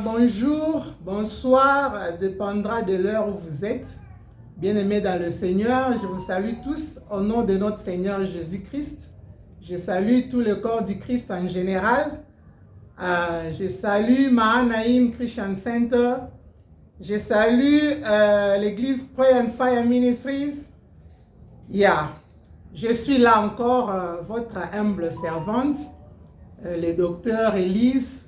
Bonjour, bonsoir, dépendra de l'heure où vous êtes. Bien-aimés dans le Seigneur, je vous salue tous au nom de notre Seigneur Jésus-Christ. Je salue tout le corps du Christ en général. Je salue Mahanaïm Christian Center. Je salue l'église Pray and Fire Ministries. Je suis là encore, votre humble servante, le docteur Élise,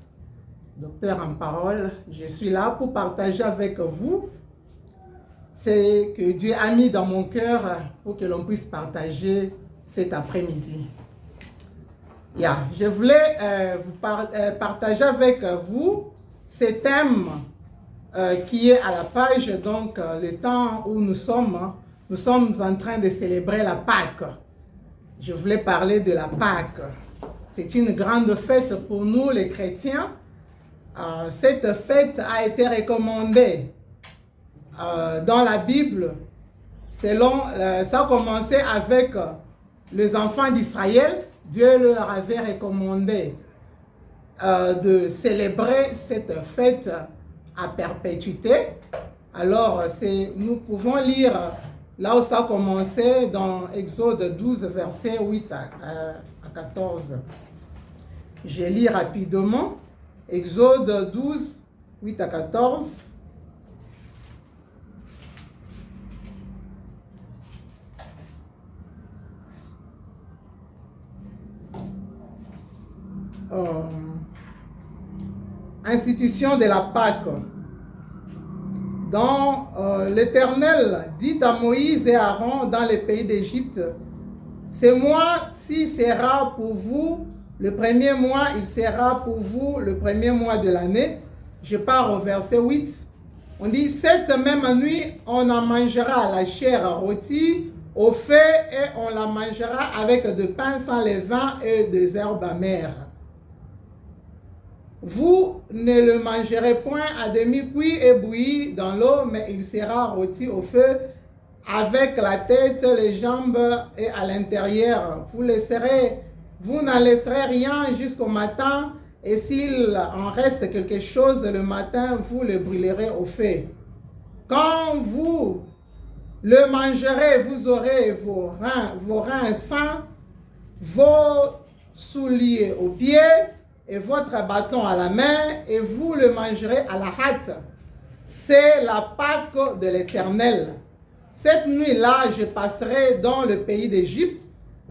docteur en parole. Je suis là pour partager avec vous ce que Dieu a mis dans mon cœur pour que l'on puisse partager cet après-midi. Je voulais partager avec vous ce thème qui est à la page, donc le temps où nous sommes en train de célébrer la Pâque. Je voulais parler de la Pâque. C'est une grande fête pour nous les chrétiens. Cette fête a été recommandée dans la Bible. Ça a commencé avec les enfants d'Israël. Dieu leur avait recommandé de célébrer cette fête à perpétuité. Alors, nous pouvons lire là où ça a commencé dans Exode 12, versets 8 à 14. Je lis rapidement. Exode 12, 8 à 14. Institution de la Pâque. Dans l'Éternel dit à Moïse et Aaron dans le pays d'Égypte, ce mois-ci sera pour vous le premier mois, il sera pour vous le premier mois de l'année. Je pars au verset 8. On dit, cette même nuit, on en mangera la chair rôtie au feu et on la mangera avec de pain sans levain et des herbes amères. Vous ne le mangerez point à demi-cuit et bouilli dans l'eau, mais il sera rôti au feu avec la tête, les jambes et à l'intérieur. Vous n'en laisserez rien jusqu'au matin, et s'il en reste quelque chose le matin, vous le brûlerez au feu. Quand vous le mangerez, vous aurez vos reins sains, vos souliers aux pieds, et votre bâton à la main, et vous le mangerez à la hâte. C'est la Pâque de l'Éternel. Cette nuit-là, je passerai dans le pays d'Égypte,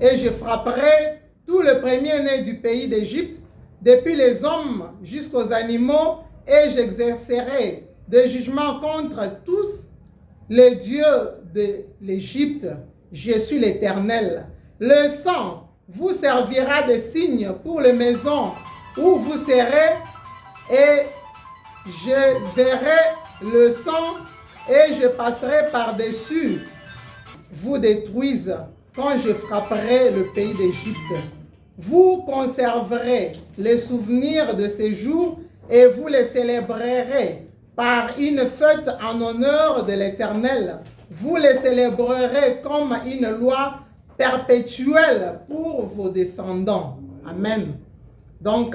et je frapperai tout le premier-né du pays d'Égypte, depuis les hommes jusqu'aux animaux, et j'exercerai des jugements contre tous les dieux de l'Égypte. Je suis l'Éternel. Le sang vous servira de signe pour les maisons où vous serez, et je verrai le sang, et je passerai par-dessus vous détruise quand je frapperai le pays d'Égypte. Vous conserverez les souvenirs de ces jours et vous les célébrerez par une fête en honneur de l'Éternel. Vous les célébrerez comme une loi perpétuelle pour vos descendants. Amen. Donc,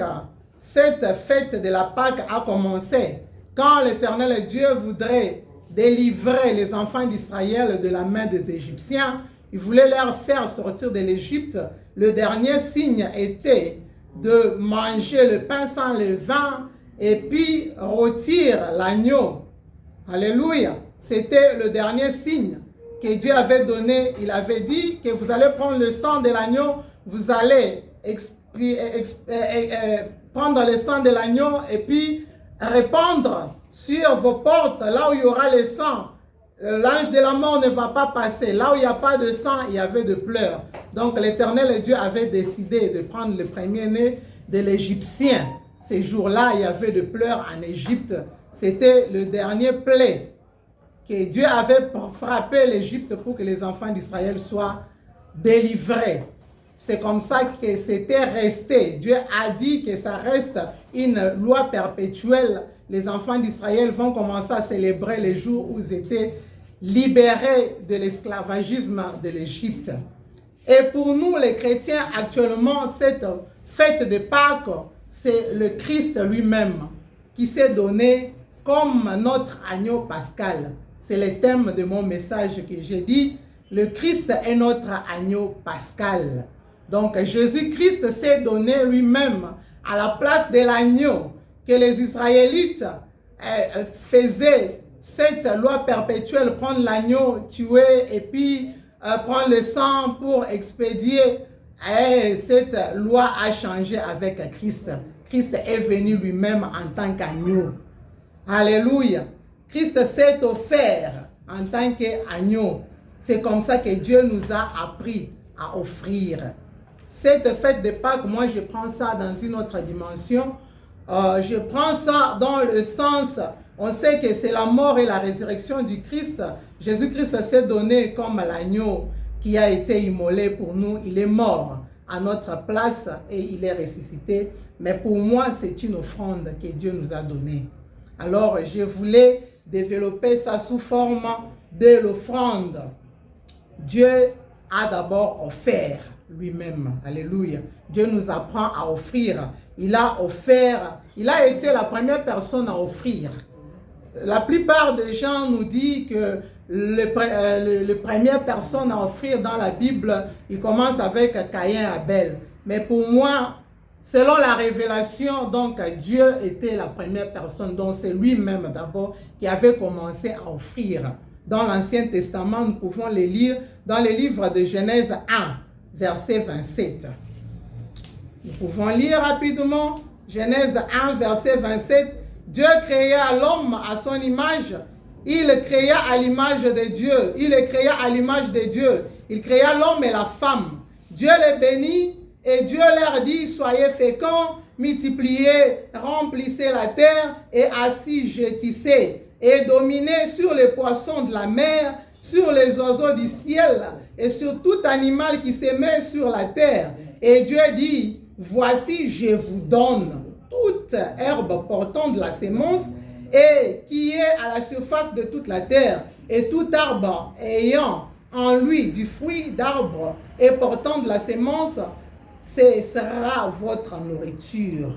cette fête de la Pâque a commencé quand l'Éternel Dieu voudrait délivrer les enfants d'Israël de la main des Égyptiens. Il voulait leur faire sortir de l'Égypte. Le dernier signe était de manger le pain sans levain et puis rôtir l'agneau. Alléluia. C'était le dernier signe que Dieu avait donné. Il avait dit que vous allez prendre le sang de l'agneau, vous allez prendre le sang de l'agneau et puis répandre sur vos portes, là où il y aura le sang. L'ange de la mort ne va pas passer. Là où il n'y a pas de sang, il y avait de pleurs. Donc l'Éternel Dieu avait décidé de prendre le premier-né de l'Égyptien. Ces jours-là, il y avait de pleurs en Égypte. C'était le dernier plaie que Dieu avait frappé l'Égypte pour que les enfants d'Israël soient délivrés. C'est comme ça que c'était resté. Dieu a dit que ça reste une loi perpétuelle. Les enfants d'Israël vont commencer à célébrer les jours où ils étaient libérés de l'esclavagisme de l'Égypte. Et pour nous, les chrétiens, actuellement, cette fête de Pâques, c'est le Christ lui-même. qui s'est donné comme notre agneau pascal. C'est le thème de mon message que j'ai dit. Le Christ est notre agneau pascal. Donc Jésus-Christ s'est donné lui-même à la place de l'agneau que les Israélites faisaient cette loi perpétuelle, prendre l'agneau, tuer et puis prendre le sang pour expédier. Et cette loi a changé avec Christ. Christ est venu lui-même en tant qu'agneau. Alléluia. Christ s'est offert en tant qu'agneau. C'est comme ça que Dieu nous a appris à offrir. Cette fête de Pâques, moi je prends ça dans une autre dimension. Je prends ça dans le sens, on sait que c'est la mort et la résurrection du Christ. Jésus-Christ s'est donné comme l'agneau qui a été immolé pour nous. Il est mort à notre place et il est ressuscité. Mais pour moi, c'est une offrande que Dieu nous a donnée. Alors, je voulais développer ça sous forme de l'offrande. Dieu a d'abord offert lui-même. Alléluia. Dieu nous apprend à offrir. Il a offert, il a été la première personne à offrir. La plupart des gens nous disent que les premières personnes à offrir dans la Bible, il commence avec Caïn et Abel. Mais pour moi, selon la révélation, donc Dieu était la première personne, donc c'est lui-même d'abord qui avait commencé à offrir. Dans l'Ancien Testament, nous pouvons les lire dans le livre de Genèse 1, verset 27. Nous pouvons lire rapidement Genèse 1, verset 27. Dieu créa l'homme à son image. Il créa à l'image de Dieu. Il les créa à l'image de Dieu. Il créa l'homme et la femme. Dieu les bénit et Dieu leur dit, soyez féconds, multipliez, remplissez la terre et assujettissez et dominez sur les poissons de la mer, sur les oiseaux du ciel et sur tout animal qui se met sur la terre. Et Dieu dit, voici, je vous donne toute herbe portant de la sémence et qui est à la surface de toute la terre, et tout arbre ayant en lui du fruit d'arbre et portant de la sémence, ce sera votre nourriture.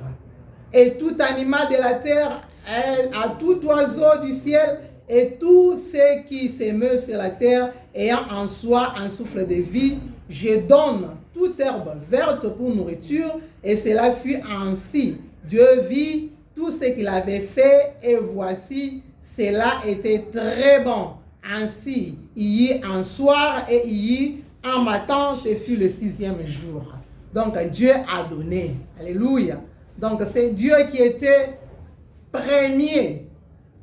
Et tout animal de la terre, à tout oiseau du ciel, et tout ce qui se meut sur la terre, ayant en soi un souffle de vie, je donne toute herbe verte pour nourriture, et cela fut ainsi. Dieu vit tout ce qu'il avait fait, et voici, cela était très bon. Ainsi, il y eut un soir et il y eut un matin, ce fut le 6e jour. Donc, Dieu a donné. Alléluia. Donc, c'est Dieu qui était premier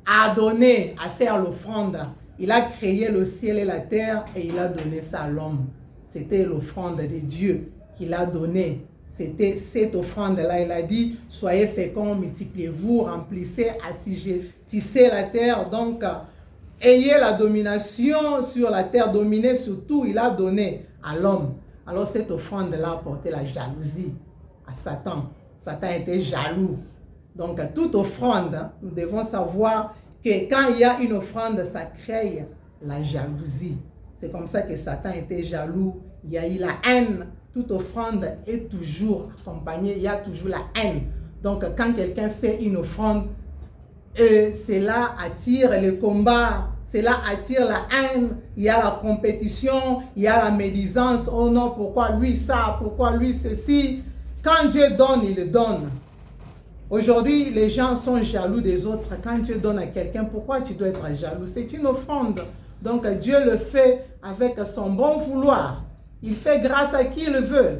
à donner, à faire l'offrande. Il a créé le ciel et la terre et il a donné ça à l'homme. C'était l'offrande de Dieu qu'il a donnée. C'était cette offrande-là. Il a dit, soyez féconds, multipliez-vous, remplissez, assujettissez la terre. Donc, ayez la domination sur la terre, dominez sur tout. Il a donné à l'homme. Alors, cette offrande-là a porté la jalousie à Satan. Satan était jaloux. Donc, toute offrande, nous devons savoir que quand il y a une offrande, ça crée la jalousie. C'est comme ça que Satan était jaloux. Il y a eu la haine. Toute offrande est toujours accompagnée. Il y a toujours la haine. Donc, quand quelqu'un fait une offrande, cela attire le combat. Cela attire la haine. Il y a la compétition. Il y a la médisance. Oh non, pourquoi lui ça? Pourquoi lui ceci? Quand Dieu donne, il donne. Aujourd'hui, les gens sont jaloux des autres. Quand Dieu donne à quelqu'un, pourquoi tu dois être jaloux? C'est une offrande. Donc Dieu le fait avec son bon vouloir. Il fait grâce à qui il veut.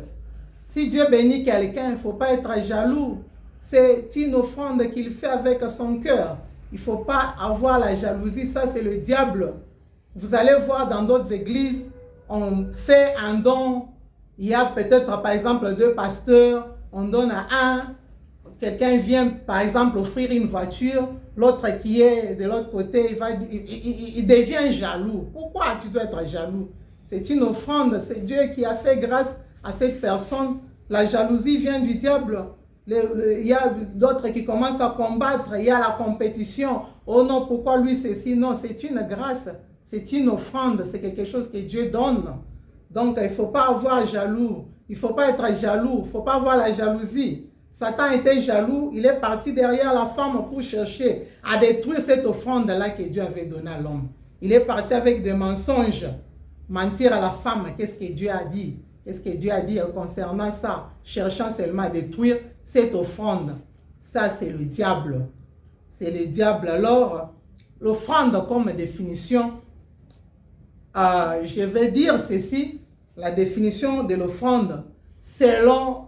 Si Dieu bénit quelqu'un, il ne faut pas être jaloux. C'est une offrande qu'il fait avec son cœur. Il ne faut pas avoir la jalousie. Ça, c'est le diable. Vous allez voir dans d'autres églises, on fait un don. Il y a peut-être, par exemple, 2 pasteurs. On donne à un. Quelqu'un vient, par exemple, offrir une voiture, l'autre qui est de l'autre côté, il devient jaloux. Pourquoi tu dois être jaloux? C'est une offrande, c'est Dieu qui a fait grâce à cette personne. La jalousie vient du diable. Il y a d'autres qui commencent à combattre, il y a la compétition. Oh non, pourquoi lui ceci? Non, c'est une grâce, c'est une offrande, c'est quelque chose que Dieu donne. Donc, il ne faut pas avoir jaloux, il ne faut pas être jaloux, il ne faut pas avoir la jalousie. Satan était jaloux, il est parti derrière la femme pour chercher à détruire cette offrande-là que Dieu avait donnée à l'homme. Il est parti avec des mensonges, mentir à la femme. Qu'est-ce que Dieu a dit? Qu'est-ce que Dieu a dit concernant ça? Cherchant seulement à détruire cette offrande. Ça, c'est le diable. C'est le diable. Alors, l'offrande comme définition, je vais dire ceci, la définition de l'offrande, selon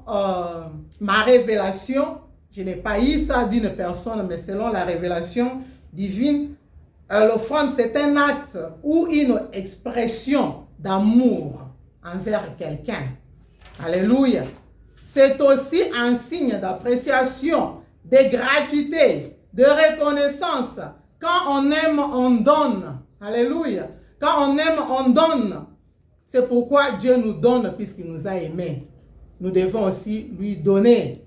ma révélation, je n'ai pas eu ça d'une personne, mais selon la révélation divine, l'offrande, c'est un acte ou une expression d'amour envers quelqu'un. Alléluia. C'est aussi un signe d'appréciation, de gratitude, de reconnaissance. Quand on aime, on donne. Alléluia. Quand on aime, on donne. C'est pourquoi Dieu nous donne puisqu'il nous a aimés. Nous devons aussi lui donner.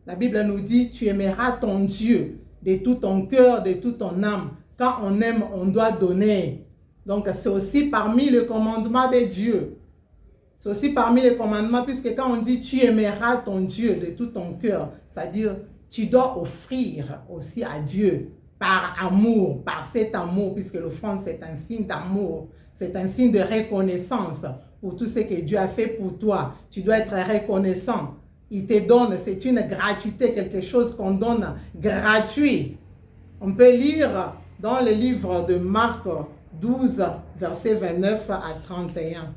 La Bible nous dit, tu aimeras ton Dieu de tout ton cœur, de toute ton âme. Quand on aime, on doit donner. Donc, c'est aussi parmi les commandements de Dieu. C'est aussi parmi les commandements, puisque quand on dit, tu aimeras ton Dieu de tout ton cœur, c'est-à-dire, tu dois offrir aussi à Dieu par amour, par cet amour, puisque l'offrande, c'est un signe d'amour. C'est un signe de reconnaissance pour tout ce que Dieu a fait pour toi. Tu dois être reconnaissant. Il te donne, c'est une gratuité, quelque chose qu'on donne gratuit. On peut lire dans le livre de Marc 12, versets 29 à 31.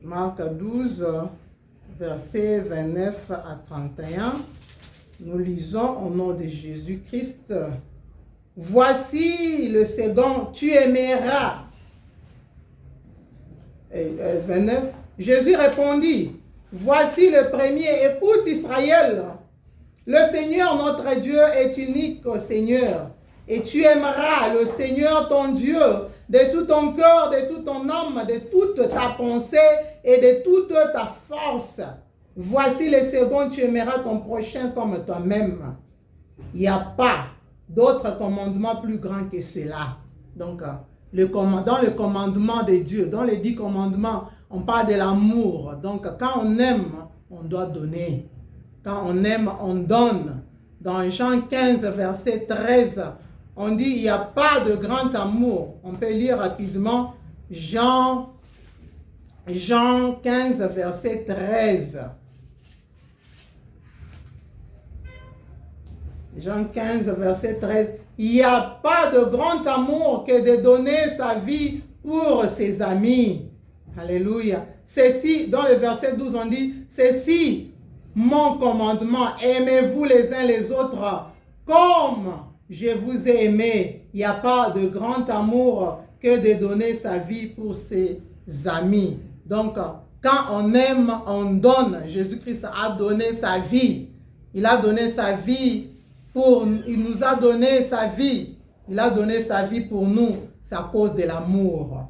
Marc 12, versets 29 à 31. Nous lisons au nom de Jésus-Christ. Voici le second, tu aimeras. 29. Jésus répondit, voici le premier, écoute Israël. Le Seigneur notre Dieu est unique, Seigneur. Et tu aimeras le Seigneur ton Dieu de tout ton cœur, de toute ton âme, de toute ta pensée et de toute ta force. Voici le second, tu aimeras ton prochain comme toi-même. Il n'y a pas d'autre commandement plus grand que cela. Donc, dans le commandement de Dieu, dans les 10 commandements, on parle de l'amour. Donc, quand on aime, on doit donner. Quand on aime, on donne. Dans Jean 15, verset 13, on dit, il n'y a pas de grand amour. On peut lire rapidement Jean 15, verset 13. Jean 15, verset 13. Il n'y a pas de grand amour que de donner sa vie pour ses amis. Alléluia. Ceci, dans le verset 12, on dit, ceci, mon commandement, aimez-vous les uns les autres comme je vous ai aimé. Il n'y a pas de grand amour que de donner sa vie pour ses amis. Donc, quand on aime, on donne. Jésus-Christ a donné sa vie. Il a donné sa vie il nous a donné sa vie. Il a donné sa vie pour nous. C'est à cause de l'amour.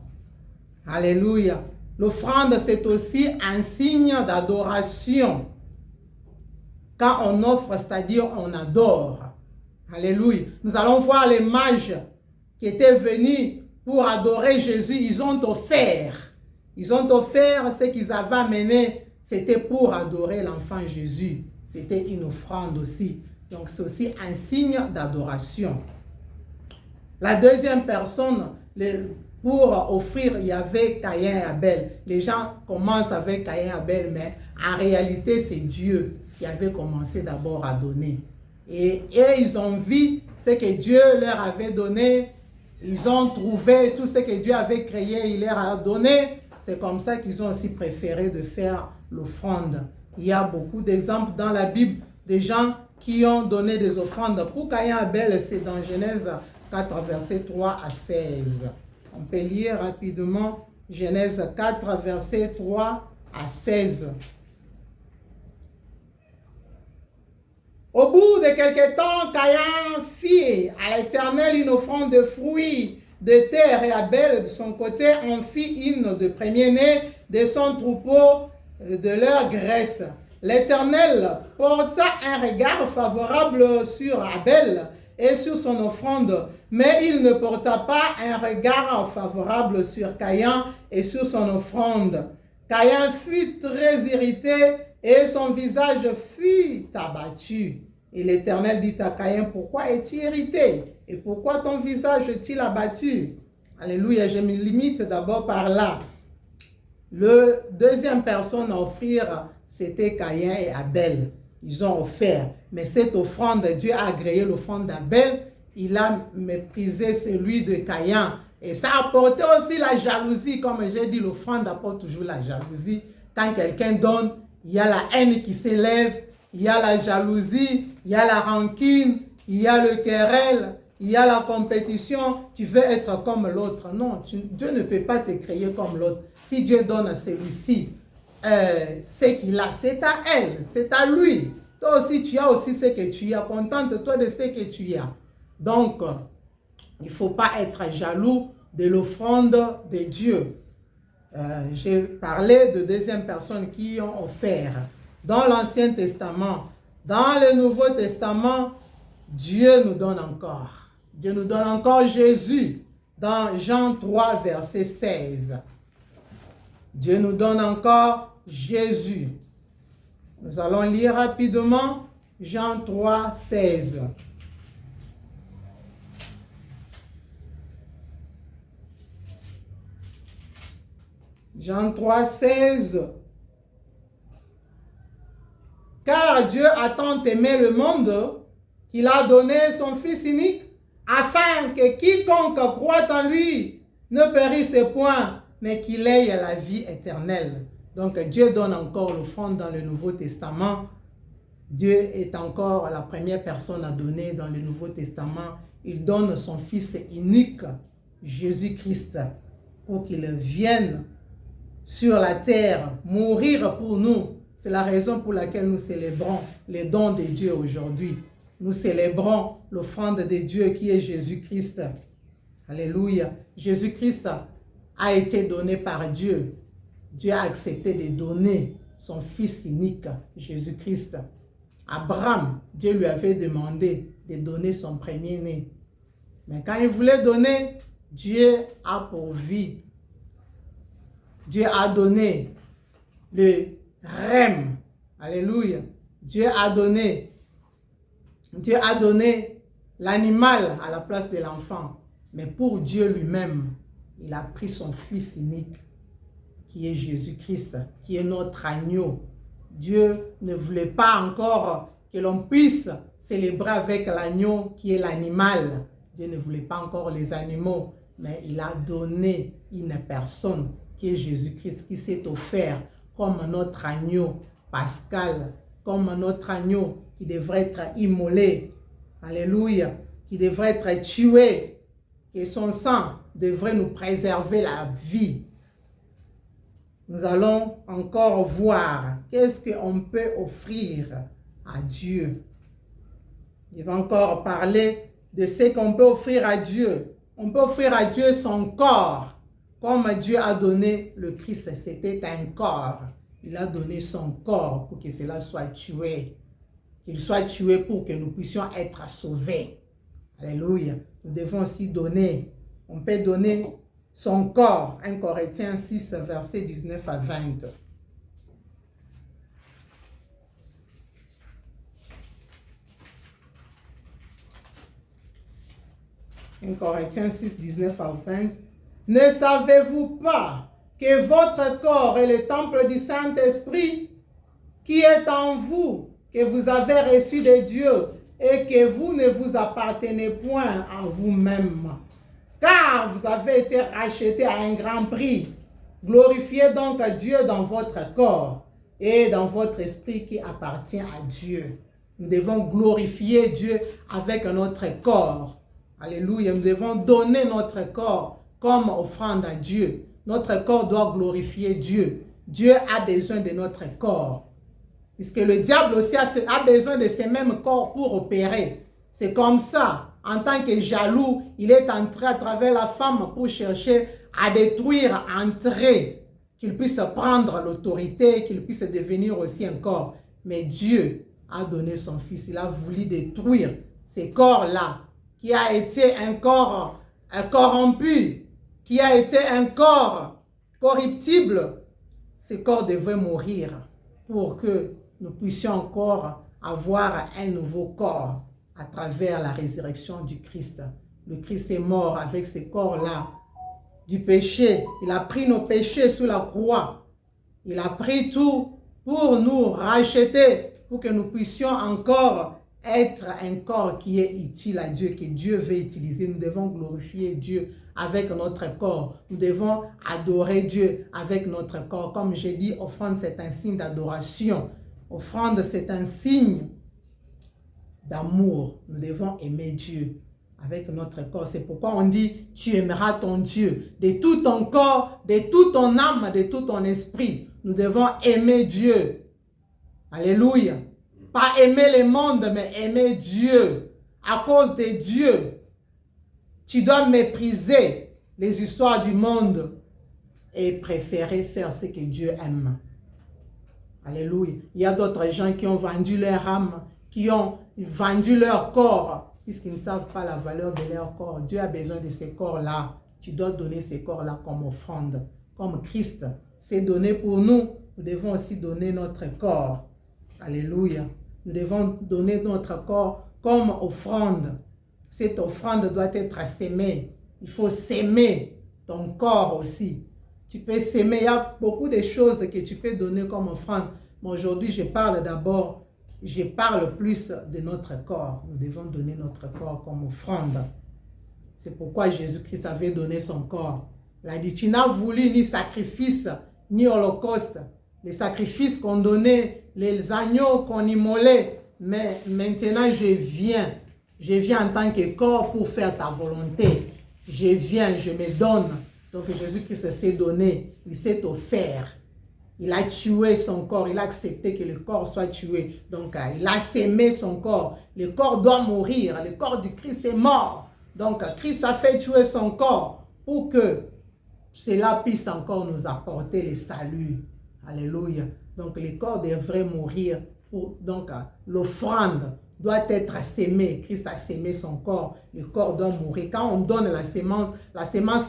Alléluia. L'offrande, c'est aussi un signe d'adoration. Quand on offre, c'est-à-dire on adore. Alléluia. Nous allons voir les mages qui étaient venus pour adorer Jésus. Ils ont offert. Ils ont offert ce qu'ils avaient amené. C'était pour adorer l'enfant Jésus. C'était une offrande aussi. Donc, c'est aussi un signe d'adoration. La deuxième personne, pour offrir, il y avait Caïn et Abel. Les gens commencent avec Caïn et Abel, mais en réalité, c'est Dieu qui avait commencé d'abord à donner. Et ils ont vu ce que Dieu leur avait donné. Ils ont trouvé tout ce que Dieu avait créé, il leur a donné. C'est comme ça qu'ils ont aussi préféré de faire l'offrande. Il y a beaucoup d'exemples dans la Bible des gens qui ont donné des offrandes. Pour Caïn et Abel, c'est dans Genèse 4, versets 3 à 16. On peut lire rapidement Genèse 4, versets 3 à 16. Au bout de quelque temps, Caïn fit à l'Éternel une offrande de fruits de terre et Abel, de son côté, en fit une de premier-né de son troupeau de leur graisse. L'Éternel porta un regard favorable sur Abel et sur son offrande, mais il ne porta pas un regard favorable sur Caïn et sur son offrande. Caïn fut très irrité et son visage fut abattu. Et l'Éternel dit à Caïn, pourquoi es-tu irrité? Et pourquoi ton visage est-il abattu? Alléluia, je me limite d'abord par là. Le deuxième personne à offrir, c'était Caïn et Abel. Ils ont offert. Mais cette offrande, Dieu a agréé l'offrande d'Abel. Il a méprisé celui de Caïn. Et ça a apporté aussi la jalousie. Comme j'ai dit, l'offrande apporte toujours la jalousie. Quand quelqu'un donne, il y a la haine qui s'élève, il y a la jalousie, il y a la rancune, il y a le querelle, il y a la compétition. Tu veux être comme l'autre. Non, Dieu ne peut pas te créer comme l'autre. Si Dieu donne à celui-ci ce qu'il a, c'est à elle, c'est à lui. Toi aussi, tu as aussi ce que tu as. Contente-toi de ce que tu as. Donc, il ne faut pas être jaloux de l'offrande de Dieu. J'ai parlé de deuxième personnes qui ont offert. Dans l'Ancien Testament, dans le Nouveau Testament, Dieu nous donne encore. Dieu nous donne encore Jésus. Dans Jean 3, verset 16. Dieu nous donne encore Jésus. Nous allons lire rapidement Jean 3, 16. Jean 3, 16. Car Dieu a tant aimé le monde qu'il a donné son Fils unique, afin que quiconque croit en lui ne périsse point, mais qu'il ait la vie éternelle. Donc Dieu donne encore l'offrande dans le Nouveau Testament. Dieu est encore la première personne à donner dans le Nouveau Testament. Il donne son Fils unique, Jésus-Christ, pour qu'il vienne sur la terre, mourir pour nous. C'est la raison pour laquelle nous célébrons les dons de Dieu aujourd'hui. Nous célébrons l'offrande de Dieu qui est Jésus-Christ. Alléluia. Jésus-Christ a été donné par Dieu. Dieu a accepté de donner son Fils unique, Jésus-Christ. Abraham, Dieu lui avait demandé de donner son premier-né. Mais quand il voulait donner, Dieu a pourvu. Dieu a donné le rem. Alléluia. Dieu a donné l'animal à la place de l'enfant. Mais pour Dieu lui-même, il a pris son Fils unique, qui est Jésus-Christ, qui est notre agneau. Dieu ne voulait pas encore que l'on puisse célébrer avec l'agneau qui est l'animal. Dieu ne voulait pas encore les animaux, mais il a donné une personne qui est Jésus-Christ, qui s'est offert comme notre agneau pascal, comme notre agneau qui devrait être immolé. Alléluia, qui devrait être tué, et son sang devrait nous préserver la vie. Nous allons encore voir qu'est-ce qu'on peut offrir à Dieu. Il va encore parler de ce qu'on peut offrir à Dieu. On peut offrir à Dieu son corps, comme Dieu a donné le Christ. C'était un corps. Il a donné son corps pour que cela soit tué. Qu'il soit tué pour que nous puissions être sauvés. Alléluia. Nous devons aussi donner. On peut donner son corps. 1 Corinthiens 6, versets 19 à 20. 1 Corinthiens 6, 19 à 20. Ne savez-vous pas que votre corps est le temple du Saint-Esprit qui est en vous, que vous avez reçu de Dieu et que vous ne vous appartenez point à vous-même? Car vous avez été rachetés à un grand prix. Glorifiez donc Dieu dans votre corps et dans votre esprit qui appartient à Dieu. Nous devons glorifier Dieu avec notre corps. Alléluia. Nous devons donner notre corps comme offrande à Dieu. Notre corps doit glorifier Dieu. Dieu a besoin de notre corps. Puisque le diable aussi a besoin de ce même corps pour opérer. C'est comme ça. En tant que jaloux, il est entré à travers la femme pour chercher à détruire, entrer, qu'il puisse prendre l'autorité, qu'il puisse devenir aussi un corps. Mais Dieu a donné son Fils. Il a voulu détruire ce corps-là, qui a été un corps corrompu, qui a été un corps corruptible, ce corps devait mourir pour que nous puissions encore avoir un nouveau corps à travers la résurrection du Christ. Le Christ est mort avec ce corps-là du péché. Il a pris nos péchés sur la croix. Il a pris tout pour nous racheter, pour que nous puissions encore être un corps qui est utile à Dieu, que Dieu veut utiliser. Nous devons glorifier Dieu avec notre corps. Nous devons adorer Dieu avec notre corps. Comme j'ai dit, offrande, c'est un signe d'adoration. Offrande, c'est un signe d'amour. Nous devons aimer Dieu avec notre corps. C'est pourquoi on dit, tu aimeras ton Dieu de tout ton corps, de toute ton âme, de tout ton esprit. Nous devons aimer Dieu. Alléluia. Pas aimer le monde, mais aimer Dieu. À cause de Dieu, tu dois mépriser les histoires du monde et préférer faire ce que Dieu aime. Alléluia. Il y a d'autres gens qui ont vendu leur âme, qui ont vendu leur corps, puisqu'ils ne savent pas la valeur de leur corps. Dieu a besoin de ces corps-là. Tu dois donner ces corps-là comme offrande. Comme Christ s'est donné pour nous, nous devons aussi donner notre corps. Alléluia. Nous devons donner notre corps comme offrande. Cette offrande doit être s'aimer. Il faut s'aimer ton corps aussi. Tu peux s'aimer. Il y a beaucoup de choses que tu peux donner comme offrande. Mais aujourd'hui, je parle plus de notre corps. Nous devons donner notre corps comme offrande. C'est pourquoi Jésus-Christ avait donné son corps. Il a dit, tu n'as voulu ni sacrifice, ni holocauste. Les sacrifices qu'on donnait, les agneaux qu'on immolait. Mais maintenant, je viens en tant que corps pour faire ta volonté. Je viens, je me donne. Donc Jésus-Christ s'est donné, il s'est offert. Il a tué son corps, il a accepté que le corps soit tué. Donc il a s'aimé son corps. Le corps doit mourir, le corps du Christ est mort. Donc Christ a fait tuer son corps pour que cela puisse encore nous apporter le salut. Alléluia. Donc le corps devrait mourir. Donc l'offrande doit être sémée. Christ a sémé son corps. Le corps doit mourir. Quand on donne la sémence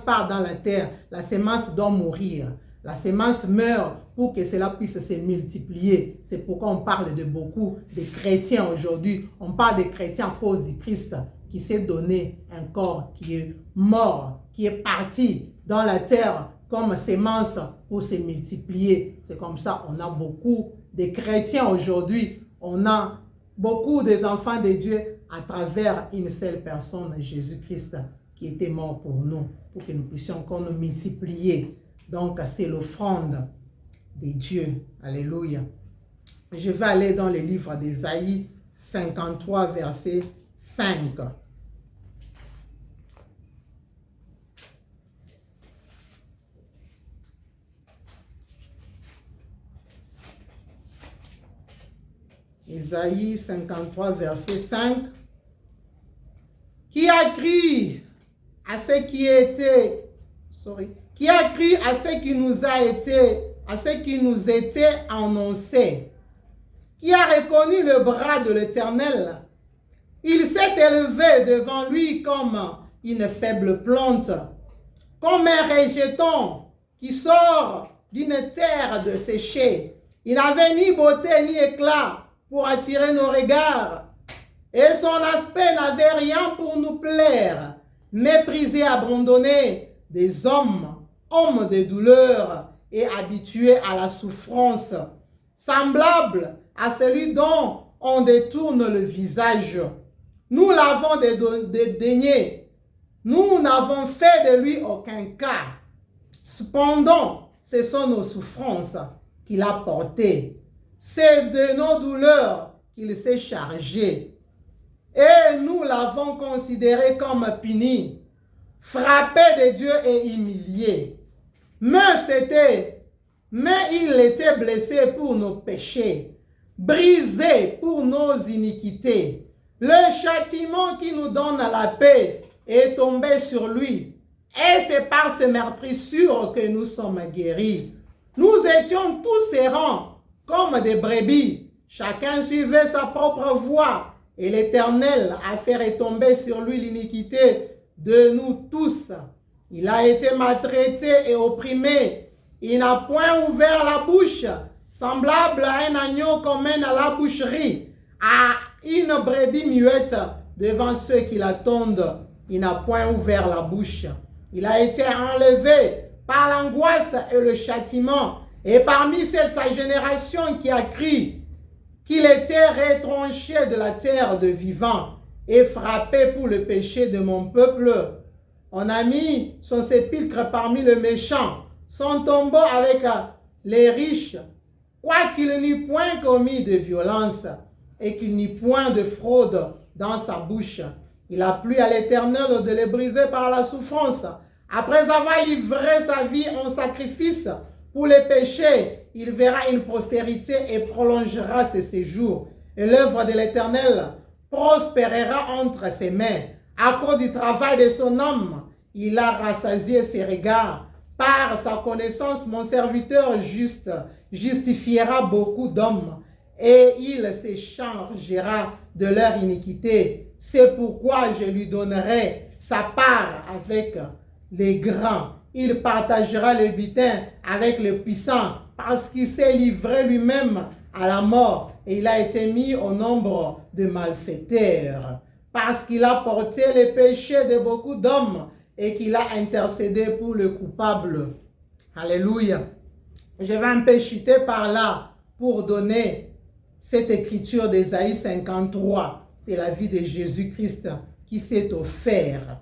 part dans la terre. La sémence doit mourir. La sémence meurt pour que cela puisse se multiplier. C'est pourquoi on parle de beaucoup de chrétiens aujourd'hui. On parle de chrétiens à cause du Christ qui s'est donné un corps qui est mort, qui est parti dans la terre comme sémence pour se multiplier. C'est comme ça, on a beaucoup de chrétiens aujourd'hui. On a beaucoup des enfants de Dieu à travers une seule personne, Jésus-Christ, qui était mort pour nous, pour que nous puissions encore nous multiplier. Donc, c'est l'offrande de Dieu. Alléluia. Je vais aller dans le livre d'Ésaïe 53, verset 5. Ésaïe 53, verset 5. Qui a crié à ce qui était, qui a crié à ce qui nous a été, à ce qui nous était annoncé, qui a reconnu le bras de l'Éternel. Il s'est élevé devant lui comme une faible plante, comme un rejeton qui sort d'une terre desséchée. Il n'avait ni beauté ni éclat pour attirer nos regards, et son aspect n'avait rien pour nous plaire. Méprisé, abandonné des hommes de douleur et habitués à la souffrance, semblable à celui dont on détourne le visage. Nous l'avons dédaigné, nous n'avons fait de lui aucun cas. Cependant, ce sont nos souffrances qu'il a portées. C'est de nos douleurs qu'il s'est chargé. Et nous l'avons considéré comme puni, frappé de Dieu et humilié. Mais il était blessé pour nos péchés, brisé pour nos iniquités. Le châtiment qui nous donne la paix est tombé sur lui. Et c'est par ce meurtrissure que nous sommes guéris. Nous étions tous errants comme des brebis. Chacun suivait sa propre voie. Et l'Éternel a fait retomber sur lui l'iniquité de nous tous. Il a été maltraité et opprimé. Il n'a point ouvert la bouche, semblable à un agneau qu'on mène à la boucherie, à une brebis muette devant ceux qui l'attendent. Il n'a point ouvert la bouche. Il a été enlevé par l'angoisse et le châtiment. Et parmi cette génération qui a crié qu'il était retranché de la terre de vivants et frappé pour le péché de mon peuple. On a mis son sépulcre parmi les méchants, son tombeau avec les riches, quoiqu'il n'eût point commis de violence et qu'il n'eût point de fraude dans sa bouche. Il a plu à l'Éternel de le briser par la souffrance. Après avoir livré sa vie en sacrifice pour les péchés, il verra une postérité et prolongera ses séjours. Et l'œuvre de l'Éternel prospérera entre ses mains. À cause du travail de son âme, il a rassasié ses regards. Par sa connaissance, mon serviteur juste justifiera beaucoup d'hommes et il se chargera de leur iniquité. C'est pourquoi je lui donnerai sa part avec les grands. Il partagera le butin avec les puissants parce qu'il s'est livré lui-même à la mort et il a été mis au nombre de malfaiteurs. Parce qu'il a porté les péchés de beaucoup d'hommes et qu'il a intercédé pour le coupable. Alléluia. Je vais un peu chuter par là pour donner cette écriture d'Ésaïe 53. C'est la vie de Jésus-Christ qui s'est offert.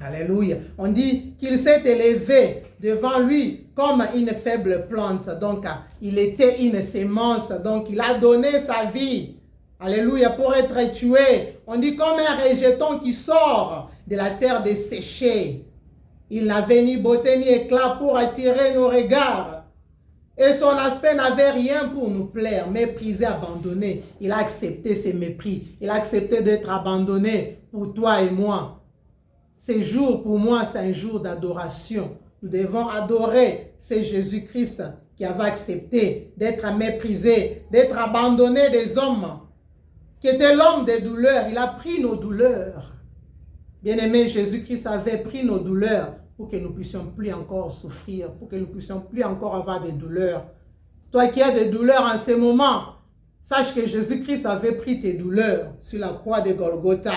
Alléluia. On dit qu'il s'est élevé devant lui comme une faible plante. Donc, il était une sémence. Donc, il a donné sa vie. Alléluia. Pour être tué. On dit comme un rejeton qui sort de la terre desséchée. Il n'avait ni beauté ni éclat pour attirer nos regards. Et son aspect n'avait rien pour nous plaire. Méprisé, abandonné. Il a accepté ses mépris. Il a accepté d'être abandonné pour toi et moi. Ce jour, pour moi, c'est un jour d'adoration. Nous devons adorer. C'est Jésus-Christ qui avait accepté d'être méprisé, d'être abandonné des hommes, qui était l'homme des douleurs. Il a pris nos douleurs. Bien-aimé, Jésus-Christ avait pris nos douleurs pour que nous ne puissions plus encore souffrir, pour que nous ne puissions plus encore avoir des douleurs. Toi qui as des douleurs en ce moment, sache que Jésus-Christ avait pris tes douleurs sur la croix de Golgotha.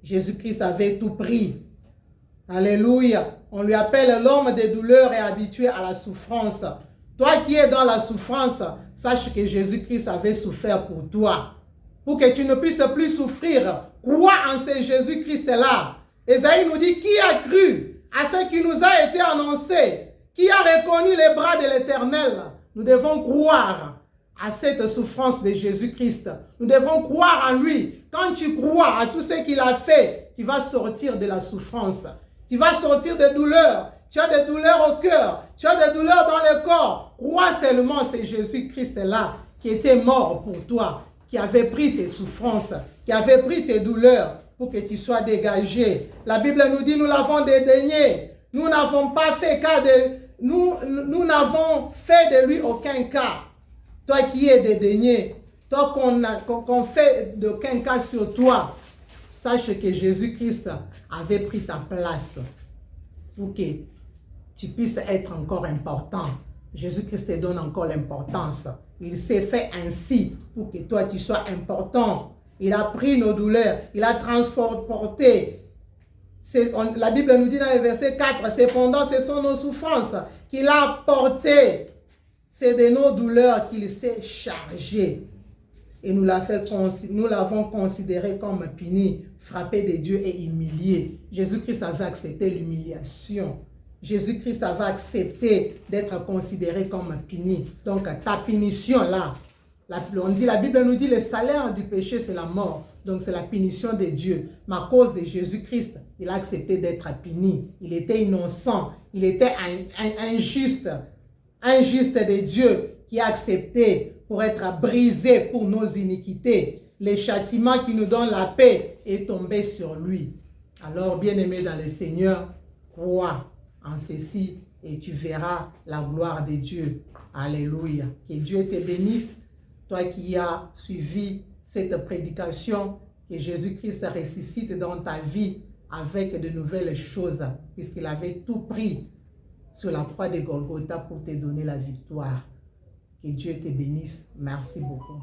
Jésus-Christ avait tout pris. Alléluia. On lui appelle l'homme des douleurs et habitué à la souffrance. Toi qui es dans la souffrance, sache que Jésus-Christ avait souffert pour toi. Pour que tu ne puisses plus souffrir. Crois en ce Jésus-Christ-là. Ésaïe nous dit, qui a cru à ce qui nous a été annoncé? Qui a reconnu les bras de l'Éternel? Nous devons croire à cette souffrance de Jésus-Christ. Nous devons croire en lui. Quand tu crois à tout ce qu'il a fait, tu vas sortir de la souffrance. Tu vas sortir des douleurs. Tu as des douleurs au cœur. Tu as des douleurs dans le corps. Crois seulement, c'est Jésus-Christ-là qui était mort pour toi, qui avait pris tes souffrances, qui avait pris tes douleurs pour que tu sois dégagé. La Bible nous dit, nous l'avons dédaigné. Nous n'avons pas fait cas de... Nous n'avons fait de lui aucun cas. Toi qui es dédaigné, toi qu'on fait d'aucun cas sur toi, sache que Jésus-Christ avait pris ta place pour que tu puisses être encore important. Jésus-Christ te donne encore l'importance. Il s'est fait ainsi pour que toi tu sois important. Il a pris nos douleurs, il a transporté. La Bible nous dit dans le verset 4, cependant ce sont nos souffrances qu'il a portées. C'est de nos douleurs qu'il s'est chargé. Et nous l'avons considéré comme puni, frappé de Dieu et humilié. Jésus-Christ avait accepté l'humiliation. Jésus-Christ avait accepté d'être considéré comme puni. Donc ta punition là, la Bible nous dit le salaire du péché c'est la mort. Donc c'est la punition de Dieu. Mais à cause de Jésus-Christ, il a accepté d'être puni. Il était innocent. Il était injuste. Injuste de Dieu qui a accepté pour être brisé pour nos iniquités. Le châtiment qui nous donne la paix est tombé sur lui. Alors, bien-aimé dans le Seigneur, crois en ceci et tu verras la gloire de Dieu. Alléluia. Que Dieu te bénisse. Toi qui as suivi cette prédication, Que Jésus-Christ ressuscite dans ta vie avec de nouvelles choses, puisqu'il avait tout pris sur la croix de Golgotha pour te donner la victoire. Que Dieu te bénisse. Merci beaucoup.